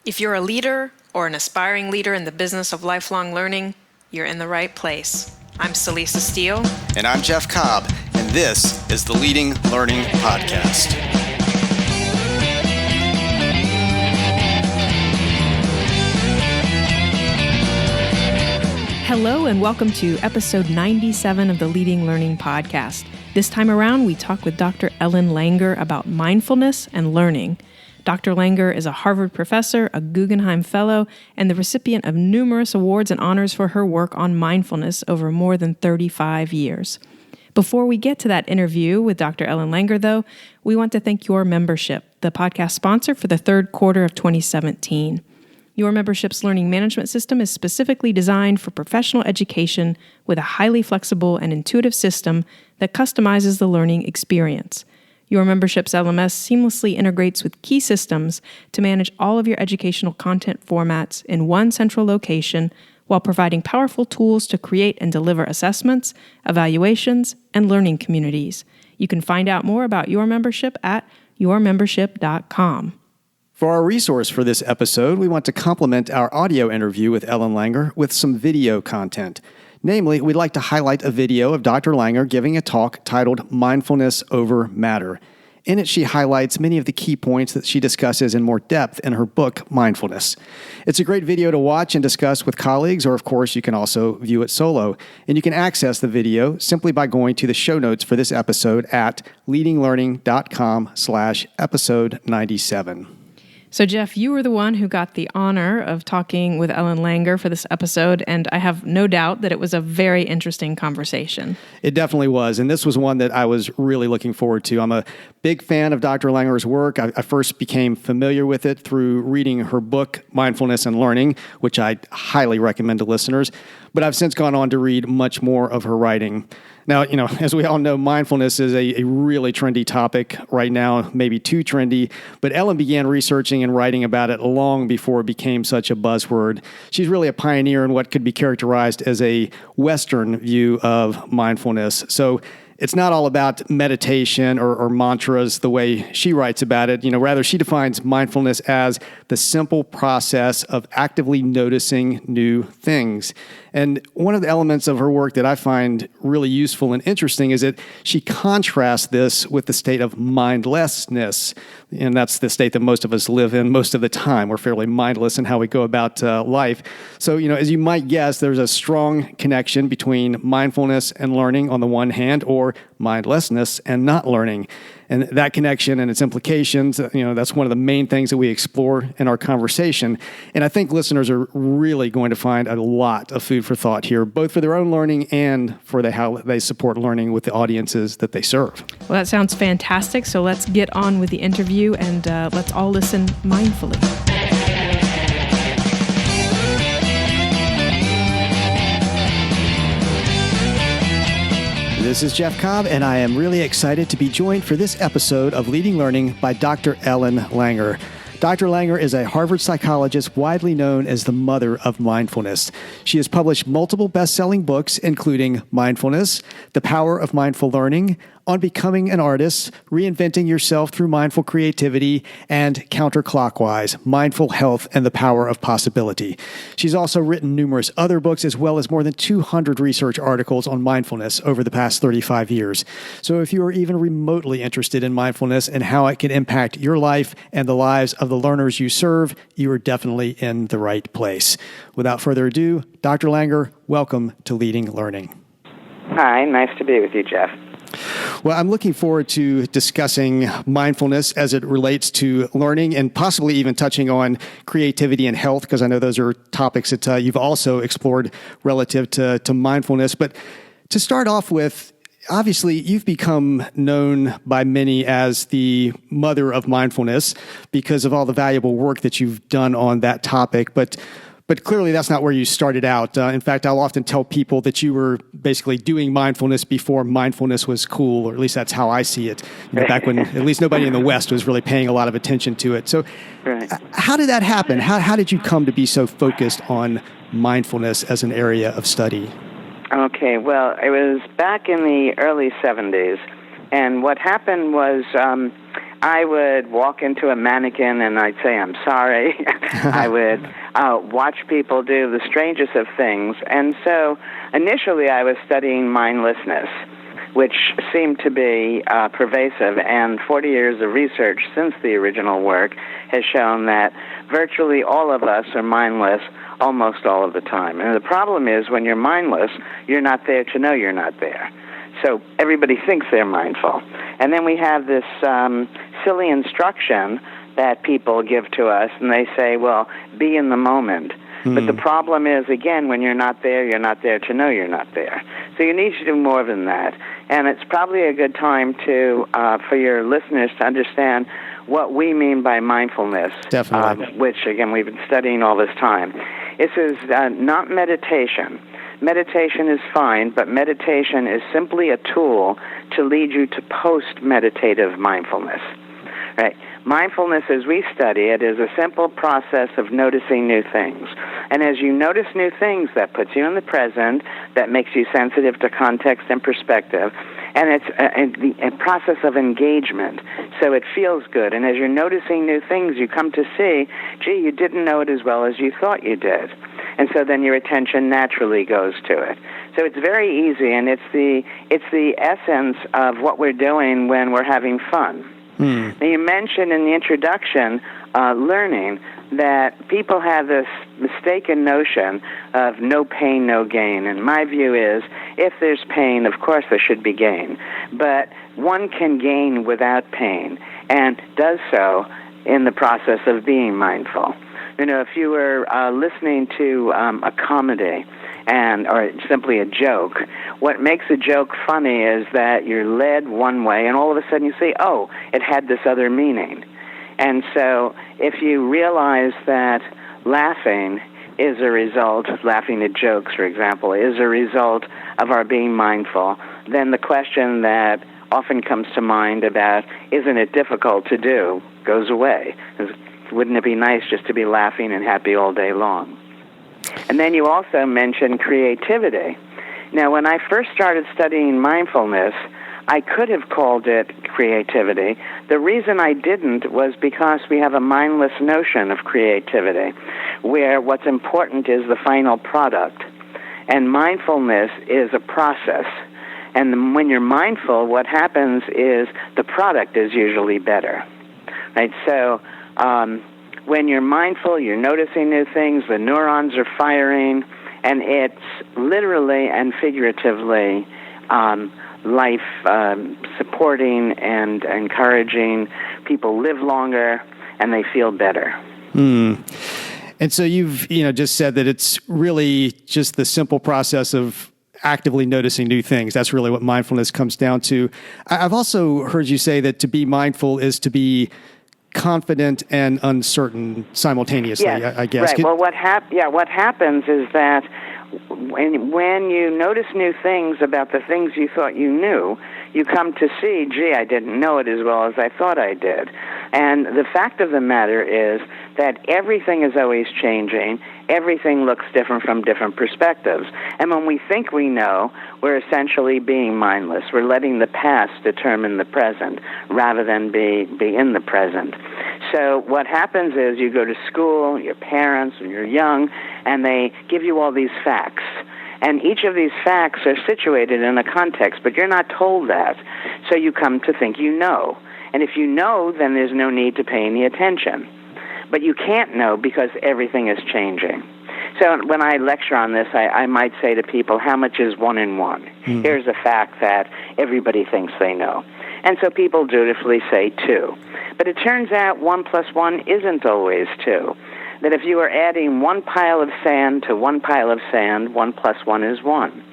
If you're a leader or an aspiring leader in the business of lifelong learning, you're in the right place. I'm Celisa Steele. And I'm Jeff Cobb, and this is the Leading Learning Podcast. Hello and welcome to episode 97 of the Leading Learning Podcast. This time around, we talk with Dr. Ellen Langer about mindfulness and learning. Dr. Langer is a Harvard professor, a Guggenheim Fellow, and the recipient of numerous awards and honors for her work on mindfulness over more than 35 years. Before we get to that interview with Dr. Ellen Langer, though, we want to thank Your Membership, the podcast sponsor for the third quarter of 2017. Your Membership's learning management system is specifically designed for professional education with a highly flexible and intuitive system that customizes the learning experience. Your Membership's LMS seamlessly integrates with key systems to manage all of your educational content formats in one central location while providing powerful tools to create and deliver assessments, evaluations, and learning communities. You can find out more about Your Membership at yourmembership.com. For our resource for this episode, we want to complement our audio interview with Ellen Langer with some video content. Namely, we'd like to highlight a video of Dr. Langer giving a talk titled Mindfulness Over Matter. In it, she highlights many of the key points that she discusses in more depth in her book, Mindfulness. It's a great video to watch and discuss with colleagues, or of course, you can also view it solo. And you can access the video simply by going to the show notes for this episode at leadinglearning.com/episode 97. So, Jeff, you were the one who got the honor of talking with Ellen Langer for this episode, and I have no doubt that it was a very interesting conversation. It definitely was, and this was one that I was really looking forward to. I'm a big fan of Dr. Langer's work. I first became familiar with it through reading her book, Mindfulness and Learning, which I highly recommend to listeners, but I've since gone on to read much more of her writing. Now, as we all know, mindfulness is a really trendy topic right now, maybe too trendy, but Ellen began researching and writing about it long before it became such a buzzword. She's really a pioneer in what could be characterized as a Western view of mindfulness. So it's not all about meditation or mantras the way she writes about it. Rather, she defines mindfulness as the simple process of actively noticing new things. And one of the elements of her work that I find really useful and interesting is that she contrasts this with the state of mindlessness. And that's the state that most of us live in most of the time. We're fairly mindless in how we go about life. So, as you might guess, there's a strong connection between mindfulness and learning on the one hand, or mindlessness and not learning. And that connection and its implications, that's one of the main things that we explore in our conversation. And I think listeners are really going to find a lot of food for thought here, both for their own learning and for how they support learning with the audiences that they serve. Well, that sounds fantastic. So let's get on with the interview and let's all listen mindfully. This is Jeff Cobb, and I am really excited to be joined for this episode of Leading Learning by Dr. Ellen Langer. Dr. Langer is a Harvard psychologist widely known as the mother of mindfulness. She has published multiple best-selling books, including Mindfulness, The Power of Mindful Learning, On Becoming an Artist, Reinventing Yourself Through Mindful Creativity, and Counterclockwise, Mindful Health and the Power of Possibility. She's also written numerous other books, as well as more than 200 research articles on mindfulness over the past 35 years. So if you are even remotely interested in mindfulness and how it can impact your life and the lives of the learners you serve, you are definitely in the right place. Without further ado, Dr. Langer, welcome to Leading Learning. Hi, nice to be with you, Jeff. Well, I'm looking forward to discussing mindfulness as it relates to learning and possibly even touching on creativity and health, because I know those are topics that you've also explored relative to mindfulness. But to start off with, obviously, you've become known by many as the mother of mindfulness because of all the valuable work that you've done on that topic. But clearly, that's not where you started out. In fact, I'll often tell people that you were basically doing mindfulness before mindfulness was cool, or at least that's how I see it. Back when at least nobody in the West was really paying a lot of attention to it. So how did that happen? How did you come to be so focused on mindfulness as an area of study? Okay, well, it was back in the early 70s, and what happened was I would walk into a mannequin and I'd say, I'm sorry. I would watch people do the strangest of things. And so initially I was studying mindlessness, which seemed to be pervasive, and 40 years of research since the original work has shown that virtually all of us are mindless almost all of the time. And the problem is when you're mindless, you're not there to know you're not there. So everybody thinks they're mindful. And then we have this silly instruction that people give to us, and they say, well, be in the moment. But the problem is, again, when you're not there to know you're not there. So you need to do more than that. And it's probably a good time to for your listeners to understand what we mean by mindfulness. Definitely. Which, again, we've been studying all this time. This is not meditation. Meditation is fine, but meditation is simply a tool to lead you to post-meditative mindfulness. Right? Mindfulness, as we study it, is a simple process of noticing new things. And as you notice new things, that puts you in the present, that makes you sensitive to context and perspective. And it's a process of engagement, so it feels good. And as you're noticing new things, you come to see, gee, you didn't know it as well as you thought you did. And so then your attention naturally goes to it. So it's very easy, and it's the essence of what we're doing when we're having fun. Now, you mentioned in the introduction learning that people have this mistaken notion of no pain, no gain. And my view is, if there's pain, of course there should be gain. But one can gain without pain, and does so in the process of being mindful. You know, if you were listening to a comedy or simply a joke, what makes a joke funny is that you're led one way, and all of a sudden you say, oh, it had this other meaning. And so if you realize that laughing is a result, laughing at jokes, for example, is a result of our being mindful, then the question that often comes to mind about, isn't it difficult to do, goes away. Wouldn't it be nice just to be laughing and happy all day long? And then you also mentioned creativity. Now, when I first started studying mindfulness, I could have called it creativity. The reason I didn't was because we have a mindless notion of creativity, where what's important is the final product. And mindfulness is a process. And when you're mindful, what happens is the product is usually better. Right? So when you're mindful, you're noticing new things, the neurons are firing, and it's literally and figuratively life supporting and encouraging. People live longer and they feel better. And so you've just said that it's really just the simple process of actively noticing new things. That's really what mindfulness comes down to. I've also heard you say that to be mindful is to be confident and uncertain simultaneously. Yes, I guess. Right. Well, what happens is that when you notice new things about the things you thought you knew, you come to see, gee, I didn't know it as well as I thought I did. And the fact of the matter is that everything is always changing. Everything looks different from different perspectives. And when we think we know, we're essentially being mindless. We're letting the past determine the present rather than be in the present. So what happens is you go to school, your parents, when you're young, and they give you all these facts. And each of these facts are situated in a context, but you're not told that. So you come to think you know. And if you know, then there's no need to pay any attention. But you can't know because everything is changing. So when I lecture on this, I might say to people, how much is 1 and 1? Here's a fact that everybody thinks they know. And so people dutifully say 2. But it turns out 1 + 1 isn't always 2. That if you are adding 1 pile of sand to 1 pile of sand, 1 + 1 is 1.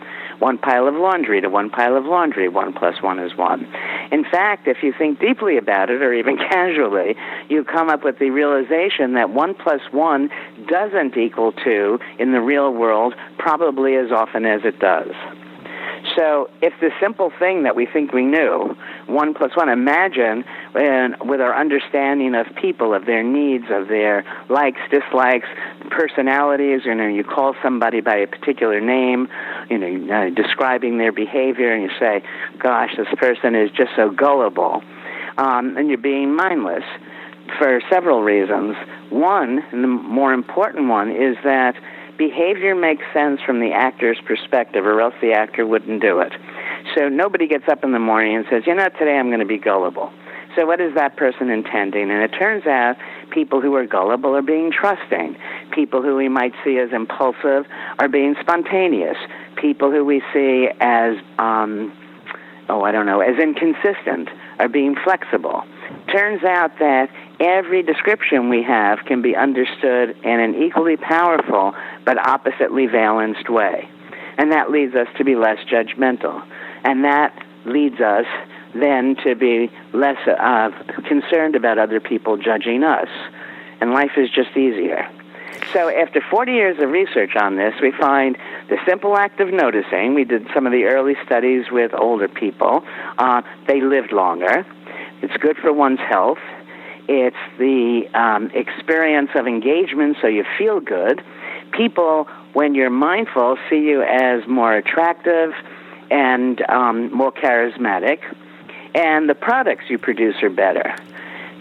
1 pile of laundry to 1 pile of laundry, 1 + 1 is 1. In fact, if you think deeply about it, or even casually, you come up with the realization that 1 + 1 doesn't equal 2 in the real world probably as often as it does. So if the simple thing that we think we knew, 1 + 1, imagine with our understanding of people, of their needs, of their likes, dislikes, personalities, you call somebody by a particular name, describing their behavior, and you say, gosh, this person is just so gullible. and you're being mindless for several reasons. One, and the more important one, is that behavior makes sense from the actor's perspective, or else the actor wouldn't do it. So nobody gets up in the morning and says, today I'm going to be gullible. So what is that person intending? And it turns out people who are gullible are being trusting. People who we might see as impulsive are being spontaneous. People who we see as, as inconsistent are being flexible. Turns out that every description we have can be understood in an equally powerful but oppositely valenced way. And that leads us to be less judgmental. And that leads us then to be less concerned about other people judging us. And life is just easier. So after 40 years of research on this, we find the simple act of noticing. We did some of the early studies with older people. They lived longer. It's good for one's health. It's the experience of engagement, so you feel good. People, when you're mindful, see you as more attractive and more charismatic, and the products you produce are better.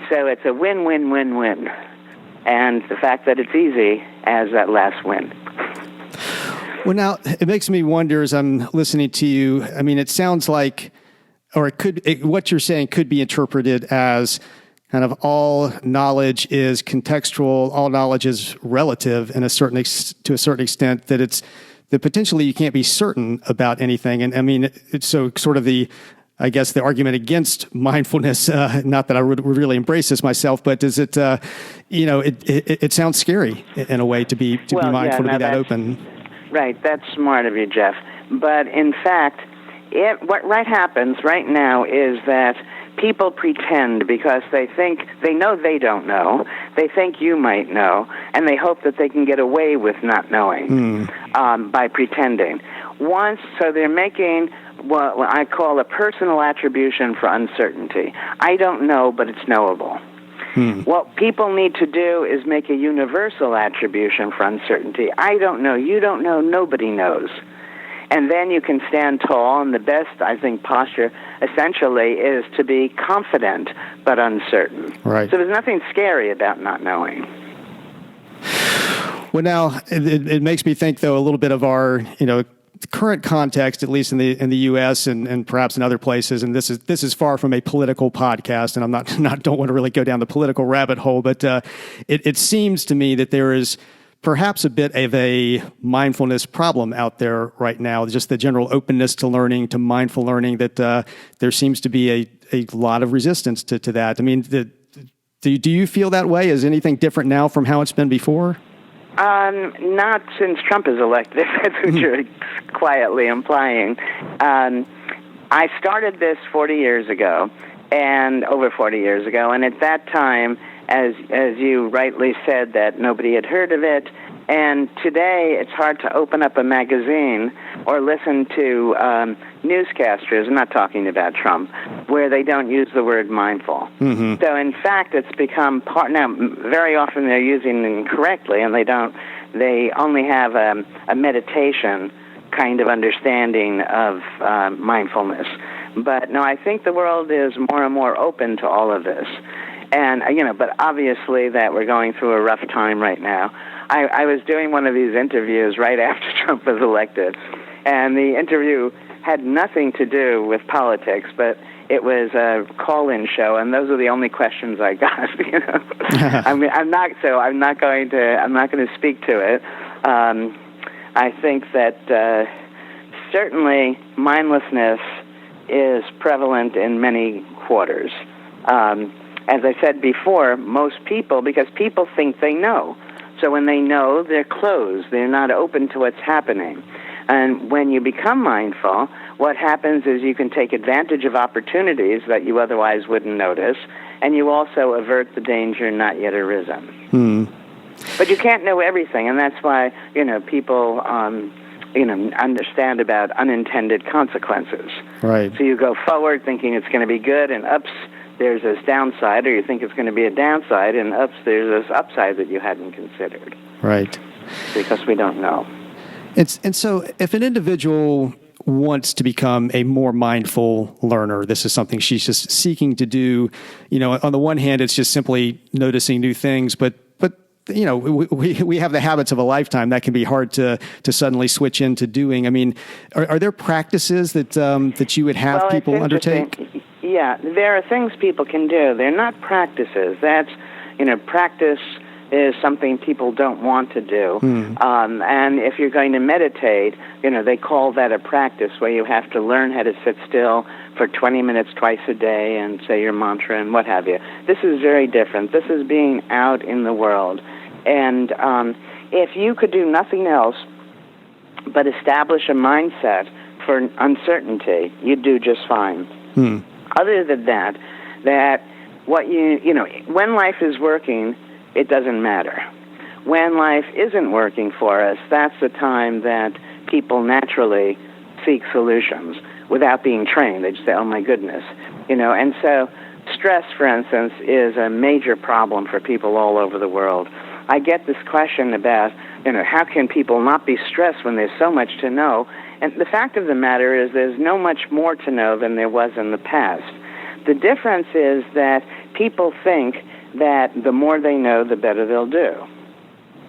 So it's a win-win-win-win. And the fact that it's easy as that last win. Well, now, it makes me wonder as I'm listening to you, I mean, it sounds like, or what you're saying could be interpreted as kind of all knowledge is contextual, all knowledge is relative to a certain extent, that potentially you can't be certain about anything. And I mean, it's so sort of the argument against mindfulness, not that I would really embrace this myself, but is it, it sounds scary in a way to be mindful, to be that open. Right. That's smart of you, Jeff. But in fact, what happens right now is that people pretend because they think they know they don't know. They think you might know, and they hope that they can get away with not knowing by pretending. So they're making what I call a personal attribution for uncertainty. I don't know, but it's knowable. What people need to do is make a universal attribution for uncertainty. I don't know, you don't know, nobody knows. And then you can stand tall, and the best, I think, posture essentially is to be confident but uncertain. Right. So there's nothing scary about not knowing. Well, now, it makes me think, though, a little bit of our, current context, at least in the U.S. and perhaps in other places. And this is far from a political podcast, and I'm don't want to really go down the political rabbit hole, but it seems to me that there is perhaps a bit of a mindfulness problem out there right now, just the general openness to learning, to mindful learning, that there seems to be a lot of resistance to that. I mean, do you feel that way? Is anything different now from how it's been before? Not since Trump is elected, that's what you're quietly implying. I started this 40 years ago, and over 40 years ago, and at that time, as you rightly said, that nobody had heard of it. And today, it's hard to open up a magazine or listen to newscasters, I'm not talking about Trump, where they don't use the word mindful. Mm-hmm. So, in fact, it's become part. Now, very often they're using it incorrectly, and they only have a meditation kind of understanding of mindfulness. But no, I think the world is more and more open to all of this. And, but obviously that we're going through a rough time right now. I was doing one of these interviews right after Trump was elected, and the interview had nothing to do with politics, but it was a call-in show, and those are the only questions I got. I'm not going to speak to it. I think that certainly mindlessness is prevalent in many quarters. As I said before, most people, because people think they know. So when they know, they're closed. They're not open to what's happening. And when you become mindful, what happens is you can take advantage of opportunities that you otherwise wouldn't notice, and you also avert the danger not yet arisen. But you can't know everything, and that's why, people understand about unintended consequences. Right. So you go forward thinking it's going to be good, and ups, there's this downside, or you think it's going to be a downside, and ups, there's this upside that you hadn't considered. Right. Because we don't know. And so if an individual wants to become a more mindful learner. This is something she's just seeking to do. On the one hand, it's just simply noticing new things, but we have the habits of a lifetime that can be hard to suddenly switch into doing. I mean, are there practices that you would have people undertake? Yeah, there are things people can do. They're not practices. That's, practice is something people don't want to do. And if you're going to meditate, they call that a practice where you have to learn how to sit still for 20 minutes twice a day and say your mantra and what have you. This is very different. This is being out in the world. And if you could do nothing else but establish a mindset for uncertainty, you'd do just fine. Other than that what when life is working, it doesn't matter. When life isn't working for us, that's the time that people naturally seek solutions without being trained. They just say, oh my goodness. And so stress, for instance, is a major problem for people all over the world. I get this question about, how can people not be stressed when there's so much to know? And the fact of the matter is there's no much more to know than there was in the past. The difference is that people think that the more they know, the better they'll do.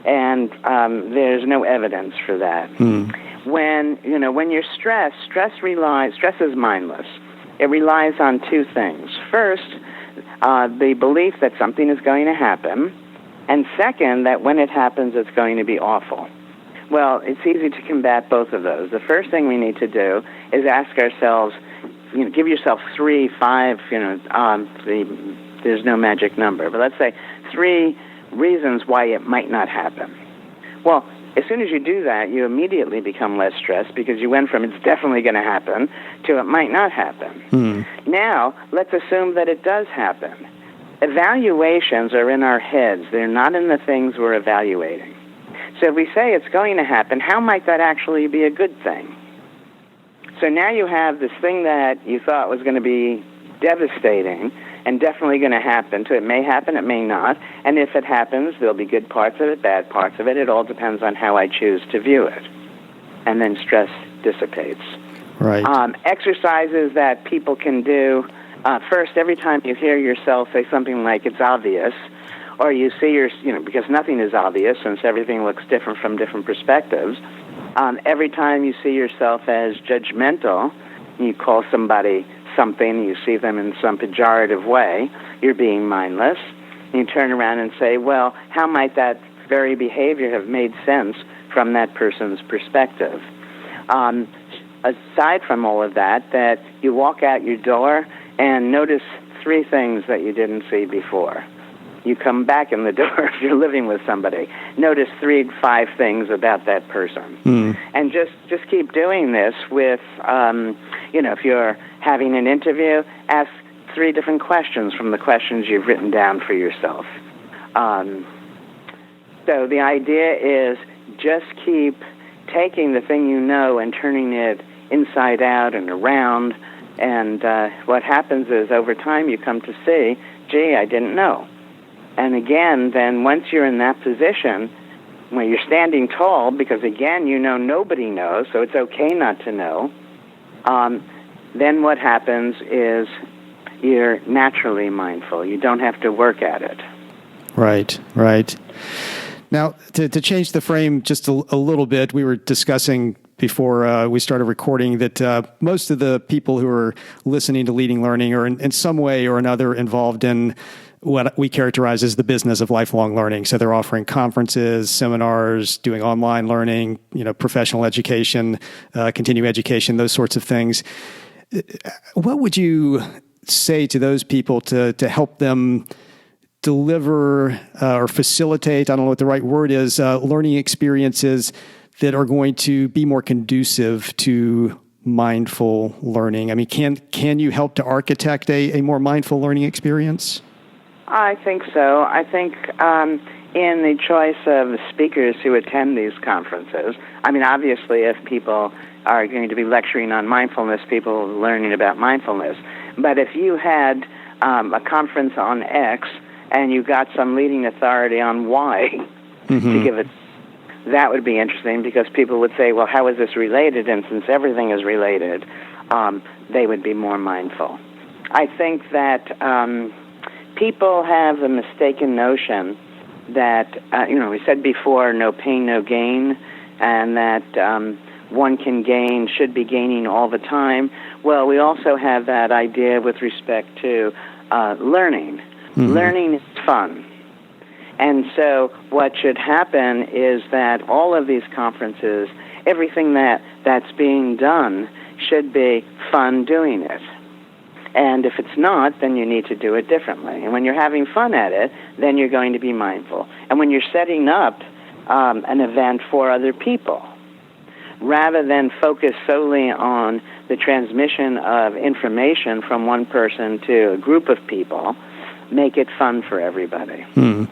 And there's no evidence for that. When you're stressed, stress is mindless. It relies on two things. First, the belief that something is going to happen, and second, that when it happens, it's going to be awful. Well, it's easy to combat both of those. The first thing we need to do is ask ourselves, give yourself 3, 5, there's no magic number, but let's say 3 reasons why it might not happen. Well, as soon as you do that, you immediately become less stressed because you went from it's definitely going to happen to it might not happen. Now, let's assume that it does happen. Evaluations are in our heads. They're not in the things we're evaluating. So if we say it's going to happen, how might that actually be a good thing? So now you have this thing that you thought was going to be devastating and definitely going to happen. So it may happen, it may not. And if it happens, there'll be good parts of it, bad parts of it. It all depends on how I choose to view it. And then stress dissipates. Right. Exercises that people can do. First, every time you hear yourself say something like it's obvious, or you see because nothing is obvious since everything looks different from different perspectives, every time you see yourself as judgmental, you call somebody something, you see them in some pejorative way, you're being mindless. You turn around and say, well, how might that very behavior have made sense from that person's perspective? Aside from all of that you walk out your door and notice 3 things that you didn't see before. You come back in the door if you're living with somebody. Notice 3 to 5 things about that person. And just keep doing this with, if you're having an interview, ask 3 different questions from the questions you've written down for yourself. So the idea is just keep taking the thing you know and turning it inside out and around. And what happens is over time you come to see, gee, I didn't know. And again, then once you're in that position where you're standing tall, because again, nobody knows, so it's okay not to know, then what happens is you're naturally mindful. You don't have to work at it. Right. Now, to change the frame just a little bit, we were discussing before we started recording that most of the people who are listening to Leading Learning are in some way or another involved in what we characterize as the business of lifelong learning. So they're offering conferences, seminars, doing online learning, professional education, continuing education, those sorts of things. What would you say to those people to help them deliver or facilitate, I don't know what the right word is, learning experiences that are going to be more conducive to mindful learning? I mean, can you help to architect a more mindful learning experience? I think so. I think in the choice of speakers who attend these conferences, I mean, obviously, if people are going to be lecturing on mindfulness, people learning about mindfulness. But if you had a conference on X and you got some leading authority on Y to give it, that would be interesting because people would say, well, how is this related? And since everything is related, they would be more mindful. I think that people have a mistaken notion that, we said before, no pain, no gain, and that one should be gaining all the time. Well, we also have that idea with respect to learning. Mm-hmm. Learning is fun. And so what should happen is that all of these conferences, everything that's being done should be fun doing it. And if it's not, then you need to do it differently. And when you're having fun at it, then you're going to be mindful. And when you're setting up an event for other people, rather than focus solely on the transmission of information from one person to a group of people, make it fun for everybody. Mm.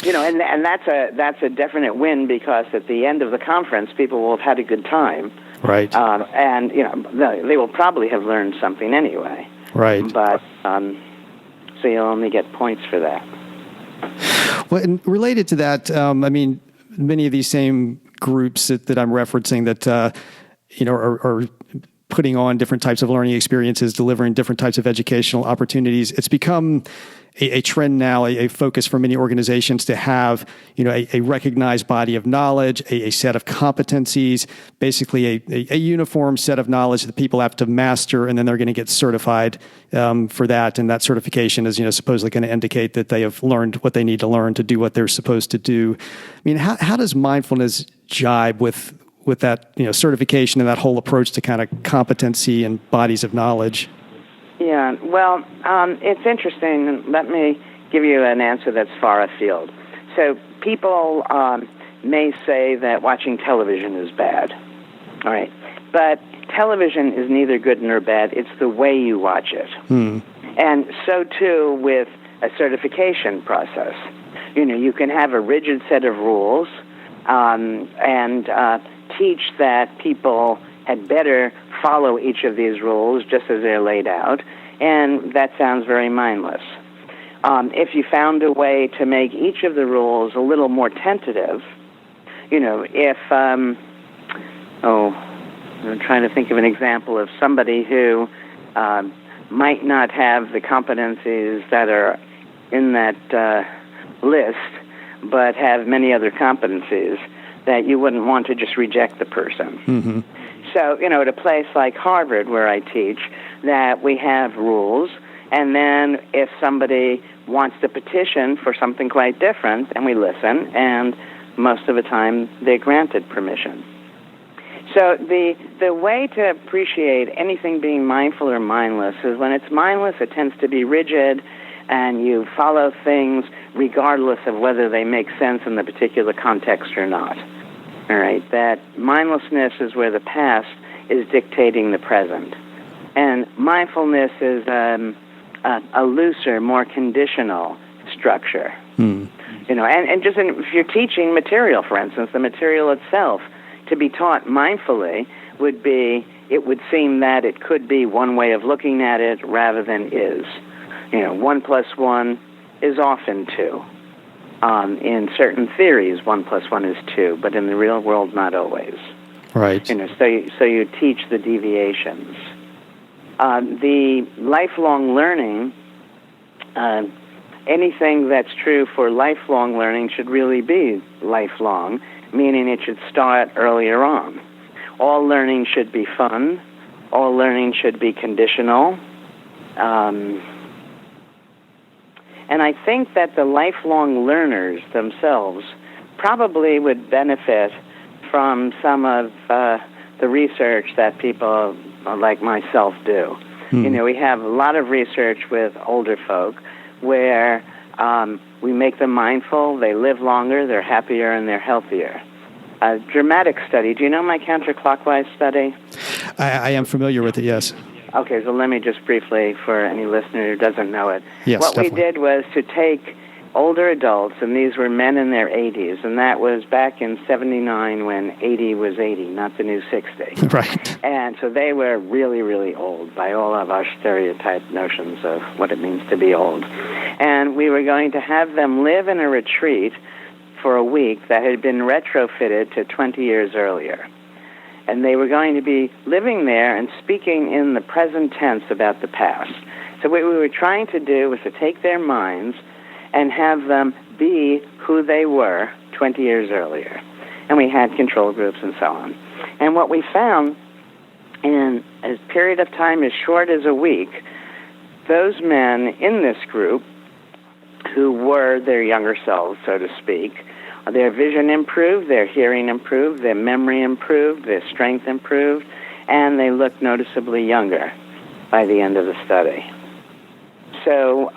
And that's a definite win because at the end of the conference, people will have had a good time. Right. And they will probably have learned something anyway. Right. But so you'll only get points for that. Well, and related to that, many of these same groups that I'm referencing that are putting on different types of learning experiences, delivering different types of educational opportunities. It's become a trend now, a focus for many organizations to have, a recognized body of knowledge, a set of competencies, basically a uniform set of knowledge that people have to master, and then they're going to get certified for that. And that certification is, supposedly going to indicate that they have learned what they need to learn to do what they're supposed to do. How does mindfulness jibe with that, certification and that whole approach to kind of competency and bodies of knowledge? Yeah, well, it's interesting. Let me give you an answer that's far afield. So people may say that watching television is bad, all right? But television is neither good nor bad. It's the way you watch it. And so, too, with a certification process. You can have a rigid set of rules and teach that people had better follow each of these rules just as they're laid out, and that sounds very mindless. If you found a way to make each of the rules a little more tentative, if, I'm trying to think of an example of somebody who might not have the competencies that are in that list, but have many other competencies, that you wouldn't want to just reject the person. Mm-hmm. So, at a place like Harvard where I teach, that we have rules, and then if somebody wants to petition for something quite different, and we listen, and most of the time they're granted permission. So the way to appreciate anything being mindful or mindless is when it's mindless, it tends to be rigid, and you follow things regardless of whether they make sense in the particular context or not. All right, that mindlessness is where the past is dictating the present. And mindfulness is a looser, more conditional structure. And just if you're teaching material, for instance, the material itself, to be taught mindfully it would seem that it could be one way of looking at it rather than is. 1 + 1 is often 2. In certain theories, 1 + 1 is 2, but in the real world, not always. Right. So you teach the deviations. The lifelong learning, anything that's true for lifelong learning should really be lifelong, meaning it should start earlier on. All learning should be fun. All learning should be conditional. And I think that the lifelong learners themselves probably would benefit from some of the research that people like myself do. We have a lot of research with older folk where we make them mindful, they live longer, they're happier, and they're healthier. A dramatic study. Do you know my counterclockwise study? I am familiar with it, yes. Okay, so let me just briefly, for any listener who doesn't know it. Yes, what definitely. we did was to take older adults, and these were men in their 80s, and that was back in 79 when 80 was 80, not the new 60. Right. And so they were really, really old by all of our stereotyped notions of what it means to be old. And we were going to have them live in a retreat for a week that had been retrofitted to 20 years earlier. And they were going to be living there and speaking in the present tense about the past. So what we were trying to do was to take their minds and have them be who they were 20 years earlier. And we had control groups and so on. And what we found in a period of time as short as a week, those men in this group who were their younger selves, so to speak, their vision improved, their hearing improved, their memory improved, their strength improved, and they looked noticeably younger by the end of the study. So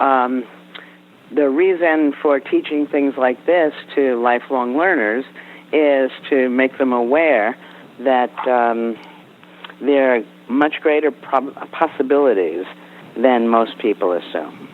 the reason for teaching things like this to lifelong learners is to make them aware that there are much greater possibilities than most people assume.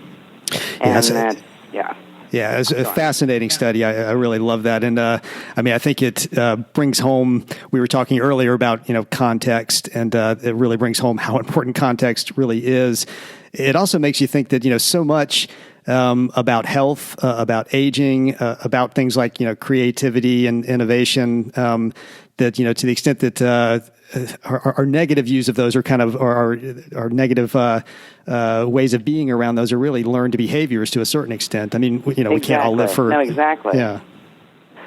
Yeah, it's a fascinating study. I really love that. And I think it brings home, we were talking earlier about, context, and it really brings home how important context really is. It also makes you think that, so much about health, about aging, about things like, creativity and innovation, that, to the extent that our negative views of those are kind of, or our negative ways of being around those are really learned behaviors to a certain extent. I mean, we can't all live for... No, exactly. Yeah.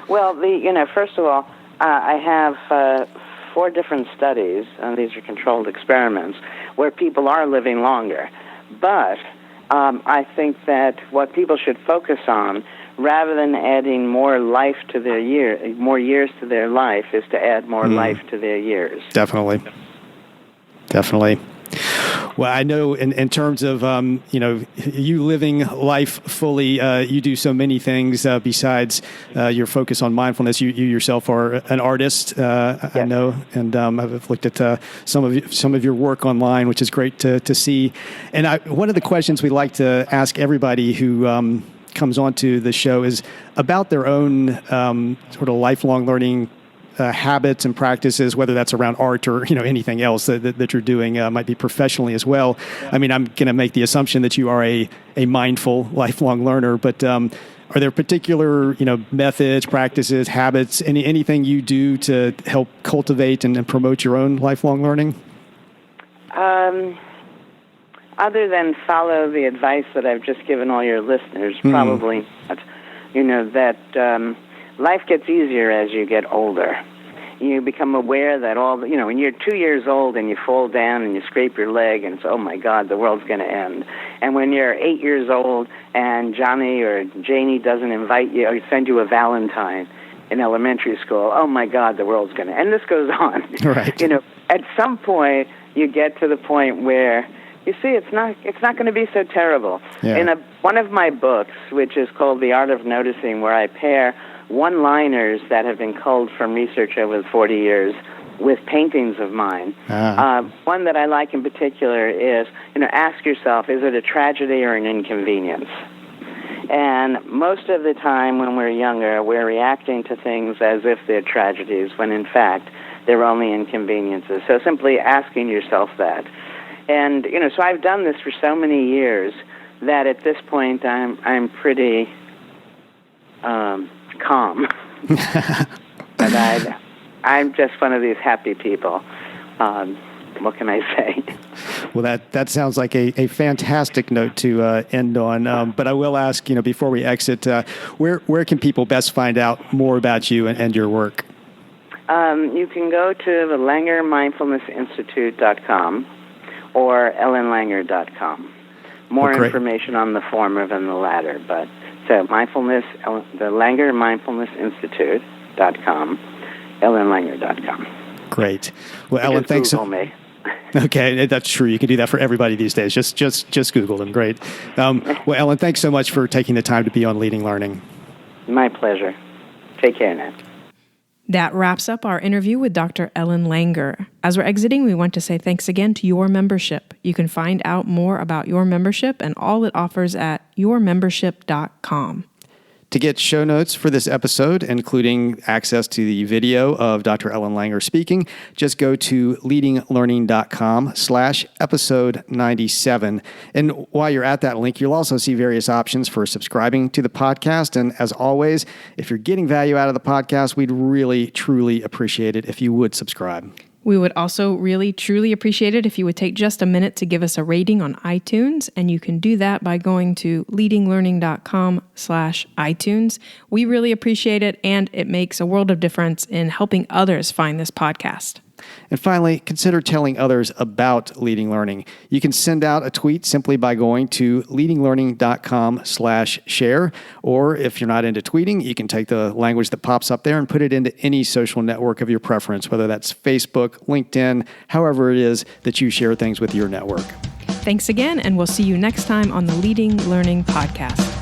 Well, first of all, I have 4 different studies, and these are controlled experiments, where people are living longer. But I think that what people should focus on, rather than adding more life to their more years to their life, is to add more life to their years. Definitely. Well, I know in terms of, you living life fully, you do so many things besides your focus on mindfulness. You yourself are an artist, yes. I know, and I've looked at some of your work online, which is great to see. And one of the questions we like to ask everybody who comes onto the show is about their own sort of lifelong learning habits and practices, whether that's around art or anything else that you're doing, might be professionally as well. I mean, I'm going to make the assumption that you are a mindful lifelong learner, but are there particular methods, practices, habits, anything you do to help cultivate and promote your own lifelong learning? Other than follow the advice that I've just given all your listeners, probably not. That life gets easier as you get older. You become aware that when you're 2 years old and you fall down and you scrape your leg and it's, oh my God, the world's going to end. And when you're 8 years old and Johnny or Janie doesn't invite you or send you a Valentine in elementary school, oh my God, the world's going to end. And this goes on. Right. At some point you get to the point where you see, it's not going to be so terrible. Yeah. In one of my books, which is called The Art of Noticing, where I pair one-liners that have been culled from research over 40 years with paintings of mine. One that I like in particular is, ask yourself, is it a tragedy or an inconvenience? And most of the time when we're younger, we're reacting to things as if they're tragedies, when in fact they're only inconveniences. So simply asking yourself that. And, so I've done this for so many years that at this point I'm pretty calm. But I'm just one of these happy people. What can I say? Well, that sounds like a fantastic note to end on. But I will ask, before we exit, where can people best find out more about you and your work? You can go to the LangerMindfulnessInstitute.com or ellenlanger.com. More information on the former than the latter, but so the LangerMindfulnessInstitute.com, ellenlanger.com. Great. Well, Ellen, thanks. Google me. Okay, that's true. You can do that for everybody these days. Just Google them. Great. Well, Ellen, thanks so much for taking the time to be on Leading Learning. My pleasure. Take care now. That wraps up our interview with Dr. Ellen Langer. As we're exiting, we want to say thanks again to Your Membership. You can find out more about Your Membership and all it offers at yourmembership.com. To get show notes for this episode, including access to the video of Dr. Ellen Langer speaking, just go to leadinglearning.com/episode 97. And while you're at that link, you'll also see various options for subscribing to the podcast. And as always, if you're getting value out of the podcast, we'd really, truly appreciate it if you would subscribe. We would also really, truly appreciate it if you would take just a minute to give us a rating on iTunes, and you can do that by going to leadinglearning.com/iTunes. We really appreciate it, and it makes a world of difference in helping others find this podcast. And finally, consider telling others about Leading Learning. You can send out a tweet simply by going to leadinglearning.com/share. Or if you're not into tweeting, you can take the language that pops up there and put it into any social network of your preference, whether that's Facebook, LinkedIn, however it is that you share things with your network. Thanks again, and we'll see you next time on the Leading Learning Podcast.